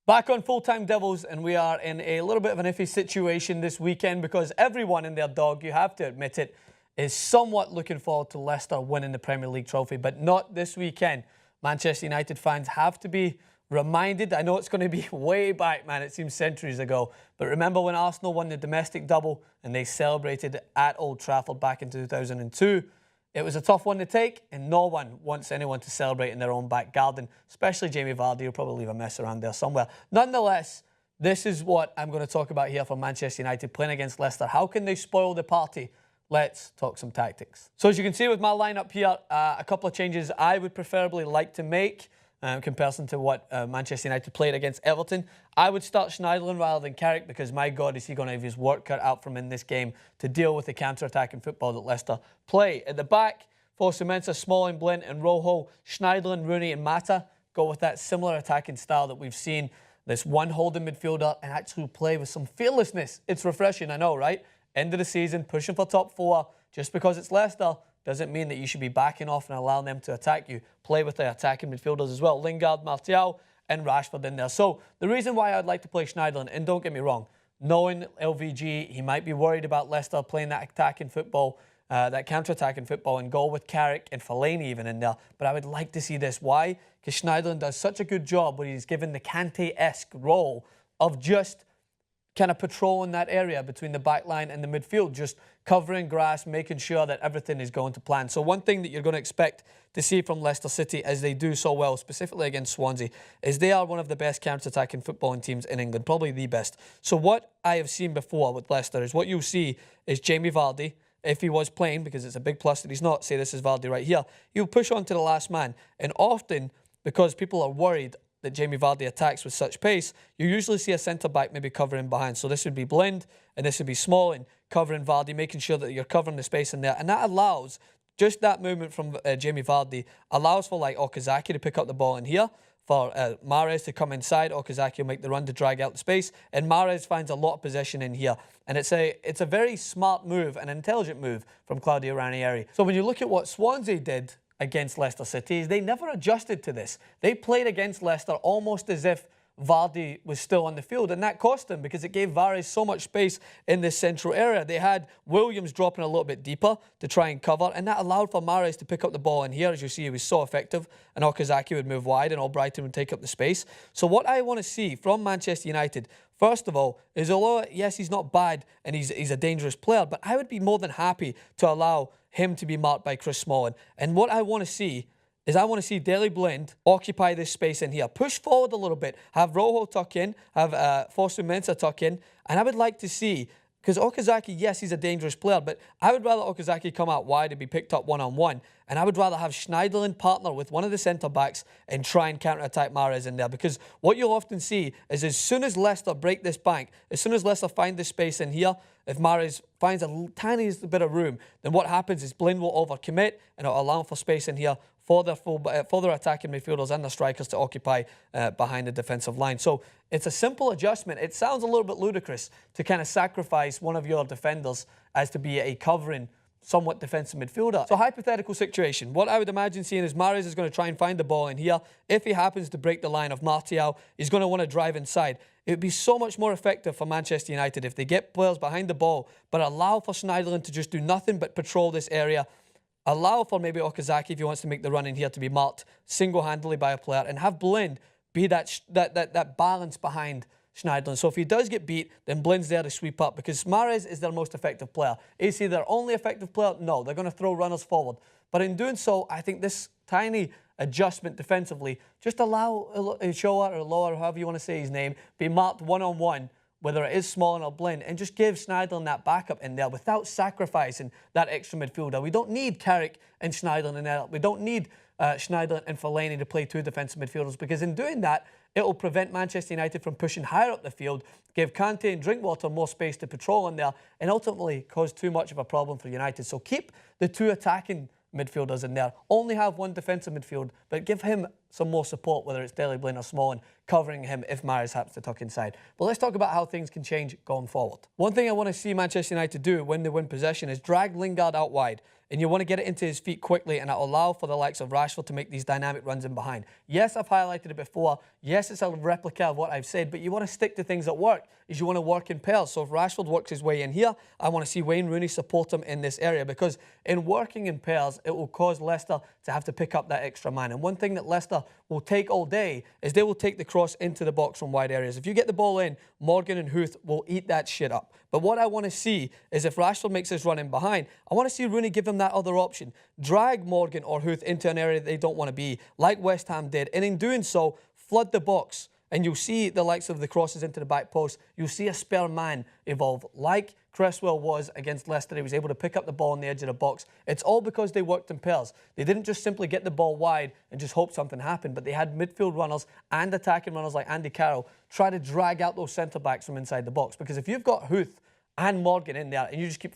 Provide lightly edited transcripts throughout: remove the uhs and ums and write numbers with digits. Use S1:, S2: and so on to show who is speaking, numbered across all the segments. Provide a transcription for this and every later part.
S1: Back on Full-Time Devils, and we are in a little bit of an iffy situation this weekend because everyone and their dog, you have to admit it, is somewhat looking forward to Leicester winning the Premier League trophy, but not this weekend. Manchester United fans have to be reminded. I know it's going to be way back, man. It seems centuries ago. But remember when Arsenal won the domestic double and they celebrated at Old Trafford back in 2002? It was a tough one to take, and no one wants anyone to celebrate in their own back garden, especially Jamie Vardy. He'll probably leave a mess around there somewhere. Nonetheless, this is what I'm going to talk about here for Manchester United playing against Leicester. How can they spoil the party? Let's talk some tactics. So as you can see with my lineup here, a couple of changes I would preferably like to make in comparison to what Manchester United played against Everton. I would start Schneiderlin rather than Carrick because, my God, is he going to have his work cut out from in this game to deal with the counter-attacking football that Leicester play. At the back, Fosu-Mensah, Smalling, Blint and Rojo, Schneiderlin, Rooney and Mata go with that similar attacking style that we've seen this one holding midfielder and actually play with some fearlessness. It's refreshing, I know, right? End of the season, pushing for top four. Just because it's Leicester doesn't mean that you should be backing off and allowing them to attack you. Play with the attacking midfielders as well. Lingard, Martial and Rashford in there. So the reason why I'd like to play Schneiderlin, and don't get me wrong, knowing LVG, he might be worried about Leicester playing that attacking football, that counter-attacking football, and go with Carrick and Fellaini even in there. But I would like to see this. Why? Because Schneiderlin does such a good job where he's given the Kante-esque role of just kind of patrolling that area between the back line and the midfield, just covering grass, making sure that everything is going to plan. So one thing that you're going to expect to see from Leicester City, as they do so well, specifically against Swansea, is they are one of the best counter-attacking footballing teams in England, probably the best. So what I have seen before with Leicester is what you'll see is Jamie Vardy, if he was playing, because it's a big plus that he's not, say this is Vardy right here, he'll push on to the last man. And often, because people are worried that Jamie Vardy attacks with such pace, you usually see a centre-back maybe covering behind. So this would be Blind, and this would be Smalling covering Vardy, making sure that you're covering the space in there. And that allows, just that movement from Jamie Vardy, allows for like Okazaki to pick up the ball in here, for Mahrez to come inside. Okazaki will make the run to drag out the space, and Mahrez finds a lot of possession in here. And it's a very smart move, an intelligent move from Claudio Ranieri. So when you look at what Swansea did against Leicester City, they never adjusted to this. They played against Leicester almost as if Vardy was still on the field, and that cost them because it gave Mahrez so much space in this central area. They had Williams dropping a little bit deeper to try and cover, and that allowed for Mahrez to pick up the ball in here. As you see, he was so effective, and Okazaki would move wide, and Albrighton would take up the space. So what I want to see from Manchester United, first of all, is although, yes, he's not bad and he's a dangerous player, but I would be more than happy to allow him to be marked by Chris Smalling. And what I want to see is I want to see Daley Blind occupy this space in here. Push forward a little bit. Have Rojo tuck in. Have Fosu-Mensah tuck in. And I would like to see, because Okazaki, yes, he's a dangerous player, but I would rather Okazaki come out wide and be picked up one-on-one. And I would rather have Schneiderlin partner with one of the centre-backs and try and counter-attack Mahrez in there. Because what you'll often see is as soon as Leicester break this bank, as soon as Leicester find this space in here, if Mahrez finds a tiniest bit of room, then what happens is Blind will overcommit and it'll allow for space in here for their attacking midfielders and the strikers to occupy behind the defensive line. So it's a simple adjustment. It sounds a little bit ludicrous to kind of sacrifice one of your defenders as to be a covering, somewhat defensive midfielder. So hypothetical situation. What I would imagine seeing is Mahrez is going to try and find the ball in here. If he happens to break the line of Martial, he's going to want to drive inside. It would be so much more effective for Manchester United if they get players behind the ball, but allow for Schneiderlin to just do nothing but patrol this area. Allow for maybe Okazaki, if he wants to make the run in here, to be marked single-handedly by a player, and have Blind be that balance behind Schneiderlin. So if he does get beat, then Blind's there to sweep up, because Mahrez is their most effective player. Is he their only effective player? No, they're going to throw runners forward. But in doing so, I think this tiny adjustment defensively, just allow Shoa or Loa, or however you want to say his name, be marked one-on-one, whether it is Smalling or Blind, and just give Schneiderlin that backup in there without sacrificing that extra midfielder. We don't need Carrick and Schneiderlin in there. We don't need Schneiderlin and Fellaini to play two defensive midfielders, because in doing that, it will prevent Manchester United from pushing higher up the field, give Kante and Drinkwater more space to patrol in there, and ultimately cause too much of a problem for United. So keep the two attacking midfielders in there. Only have one defensive midfield, but give him some more support, whether it's Daley Blind or Smalling, covering him if Mahrez happens to tuck inside. But let's talk about how things can change going forward. One thing I want to see Manchester United do when they win possession is drag Lingard out wide. and you want to get it into his feet quickly and allow for the likes of Rashford to make these dynamic runs in behind. Yes, I've highlighted it before. Yes, it's a replica of what I've said, but you want to stick to things that work. Is you want to work in pairs. So if Rashford works his way in here, I want to see Wayne Rooney support him in this area, because in working in pairs, it will cause Leicester to have to pick up that extra man. And one thing that Leicester will take all day is they will take the cross into the box from wide areas. If you get the ball in, Morgan and Huth will eat that shit up. But what I want to see is if Rashford makes his run in behind, I want to see Rooney give him that other option. Drag Morgan or Huth into an area they don't want to be, like West Ham did. And in doing so, flood the box. And you'll see the likes of the crosses into the back post. You'll see a spare man evolve. Like Cresswell was against Leicester, he was able to pick up the ball on the edge of the box. It's all because they worked in pairs. They didn't just simply get the ball wide and just hope something happened, but they had midfield runners and attacking runners like Andy Carroll try to drag out those centre-backs from inside the box. Because if you've got Huth and Morgan in there and you just keep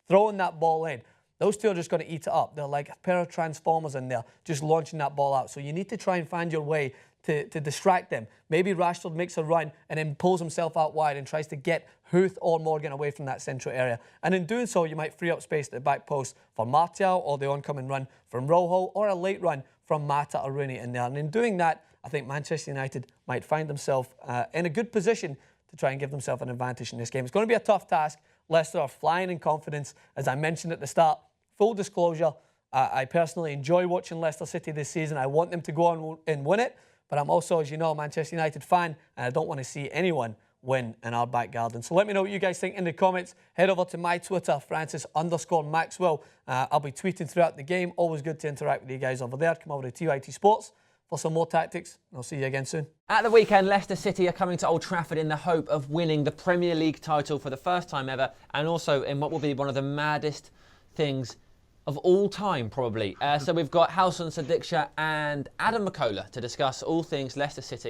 S1: throwing that ball in, those two are just going to eat it up. They're like a pair of transformers in there, just launching that ball out. So you need to try and find your way to distract them. Maybe Rashford makes a run and then pulls himself out wide and tries to get Huth or Morgan away from that central area. And in doing so, you might free up space at the back post for Martial, or the oncoming run from Rojo, or a late run from Mata or Rooney in there. And in doing that, I think Manchester United might find themselves in a good position to try and give themselves an advantage in this game. It's going to be a tough task. Leicester are flying in confidence. As I mentioned at the start, full disclosure, I personally enjoy watching Leicester City this season. I want them to go on and win it. But I'm also, as you know, a Manchester United fan, and I don't want to see anyone win in our back garden. So let me know what you guys think in the comments. Head over to my Twitter, Francis_Maxwell. I'll be tweeting throughout the game. Always good to interact with you guys over there. Come over to TYT Sports for some more tactics. I'll see you again soon.
S2: At the weekend, Leicester City are coming to Old Trafford in the hope of winning the Premier League title for the first time ever, and also in what will be one of the maddest things of all time, probably. So we've got Housen Sadiksha and Adam McCullough to discuss all things Leicester City.